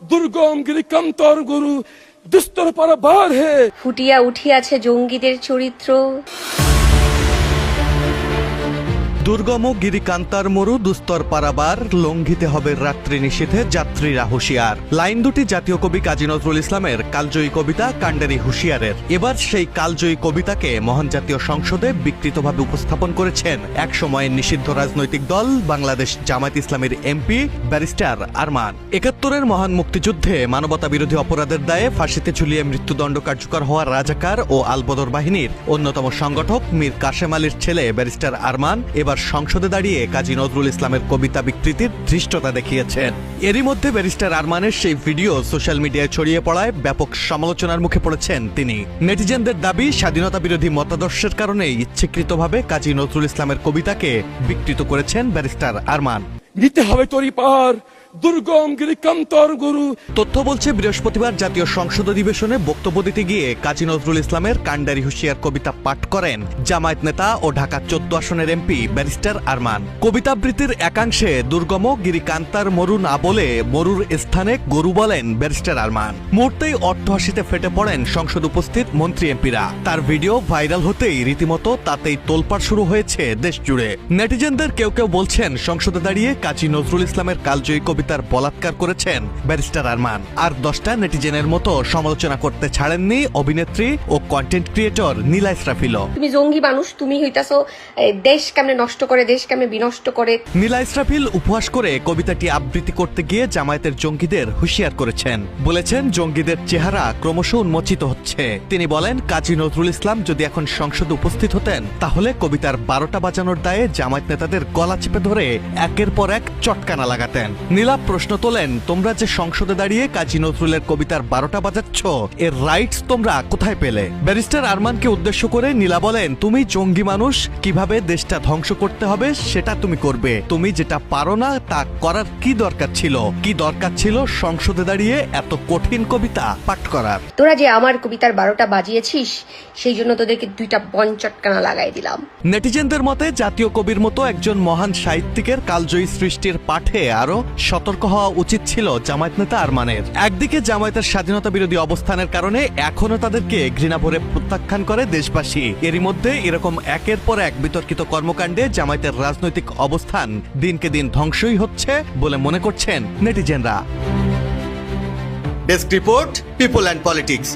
দুর্গম গিরিকান্তর গুরু দুস্তর পারাবার হে। ফুটিয়া উঠিয়াছে জঙ্গিদের চরিত্র। দুর্গম গিরিকান্তার মরু দুস্তর পারাবার, লঙ্ঘিতে হবে রাত্রি নিষেধে যাত্রীরা হুঁশিয়ার। লাইন দুটি জাতীয় কবি কাজী নজরুল ইসলামের কালজয়ী কবিতা কান্ডারি হুঁশিয়ারের। এবার সেই কালজয়ী কবিতাকে মহান জাতীয় সংসদে বিকৃতভাবে উপস্থাপন করেছেন এক সময়ের নিষিদ্ধ রাজনৈতিক দল বাংলাদেশ জামায়াত ইসলামীর এমপি ব্যারিস্টার আরমান। ৭১-এর মহান মুক্তিযুদ্ধে মানবতা বিরোধী অপরাধের দায়ে ফাঁসিতে ঝুলিয়ে মৃত্যুদণ্ড কার্যকর হওয়া রাজাকার ও আলবদর বাহিনীর অন্যতম সংগঠক মীর কাশেম আলীর ছেলে ব্যারিস্টার আরমান এবার সংসদে দাঁড়িয়ে কাজী নজরুল ইসলামের কবিতা বিকৃতির ধৃষ্টতা দেখিয়েছেন। এরই মধ্যে ব্যারিস্টার আরমানের সেই ভিডিও সোশ্যাল মিডিয়ায় ছড়িয়ে পড়ায় ব্যাপক সমালোচনার মুখে পড়েছেন তিনি। নেটিজেনদের দাবি, স্বাধীনতা বিরোধী মতাদর্শের কারণে ইচ্ছাকৃতভাবে কাজী নজরুল ইসলামের কবিতাকে বিকৃত করেছেন ব্যারিস্টার আরমান। নিতে হবে তরি পার দুর্গম গিরিকান্তর গুরু। তথ্য বলছে, বৃহস্পতিবার জাতীয় সংসদ অধিবেশনে বক্তব্য দিতে গিয়ে কাজী নজরুল ইসলামের কান্ডারি হুঁশিয়ার কবিতা পাঠ করেন জামায়াত নেতা ও ঢাকা ১৪ আসনের এমপি ব্যারিস্টার আরমান। কবিতাবৃত্তির একাংশে দুর্গম গিরিকান্তার মরু না বলে মরুর স্থানে গরু বলেন ব্যারিস্টার আরমান। মুহূর্তেই অট্টহাসিতে ফেটে পড়েন সংসদ উপস্থিত মন্ত্রী এমপিরা। তার ভিডিও ভাইরাল হতেই রীতিমতো তাতেই তোলপাড় শুরু হয়েছে দেশ জুড়ে। নেটিজেনদের কেউ কেউ বলছেন, সংসদে দাঁড়িয়ে কাজী নজরুল ইসলামের কালজয়ী তার বলাৎকার করেছেন ব্যারিস্টার আরমান। আর 10টা নেটিজেনের মতো সমালোচনা করতে ছাড়েননি অভিনেত্রী ও কন্টেন্ট ক্রিয়েটর নীলা ইসরাফিলও। তুমি জঙ্গি মানুষ, তুমি হইতাছো দেশ কেমনে নষ্ট করে, দেশ কেমনে বিনষ্ট করে। নীলা ইসরাফিল উপহাস করে কবিতাটি আবৃত্তি করতে গিয়ে জামায়াতের জঙ্গিদের হুঁশিয়ার করেছেন। বলেছেন, জঙ্গিদের চেহারা ক্রমশ উন্মোচিত হচ্ছে। তিনি বলেন, কাজী নজরুল ইসলাম যদি এখন সংসদে উপস্থিত হতেন তাহলে কবিতার 12টা বাজানোর দায়ে জামায়াত নেতাদের গলা চেপে ধরে একের পর এক চটকানা লাগাতেন। নীলা প্রশ্ন তোলেন, তোমরা যে সংসদে দাঁড়িয়ে কাজী নজরুলের কবিতার 12টা বাজাচ্ছ, এর রাইটস তোমরা কোথায় পেলে? ব্যারিস্টার আরমানকে উদ্দেশ্য করে নীলা বলেন, তুমি জঙ্গি মানুষ, কিভাবে দেশটা ধ্বংস করতে হবে সেটা তুমি করবে। তুমি যেটা পারো না তা করার কি দরকার ছিল? কি দরকার ছিল সংসদে দাঁড়িয়ে এত কঠিন কবিতা পাঠ করার? তোরা যে আমার কবিতার 12টা বাজিয়েছিস, সেই জন্য তোদেরকে 2টা পঞ্চটকানা লাগাই দিলাম। নেটিজেনদের মতে, জাতীয় কবির মতো একজন মহান সাহিত্যিকের কালজয়ী সৃষ্টির পাঠে আরো সতর্ক হওয়া উচিত ছিল জামায়াত নেতা আরমানের। একদিকে জামায়াতের স্বাধীনতা বিরোধী অবস্থানের কারণে এখনো তাদেরকে ঘৃণা ভরে প্রত্যাখ্যান করে দেশবাসী। এরই মধ্যে এরকম একের পর এক বিতর্কিত কর্মকাণ্ডে জামায়াতের রাজনৈতিক অবস্থান দিনকে দিন ধ্বংসই হচ্ছে বলে মনে করছেন নেটিজেনরা। Desk report, people and politics.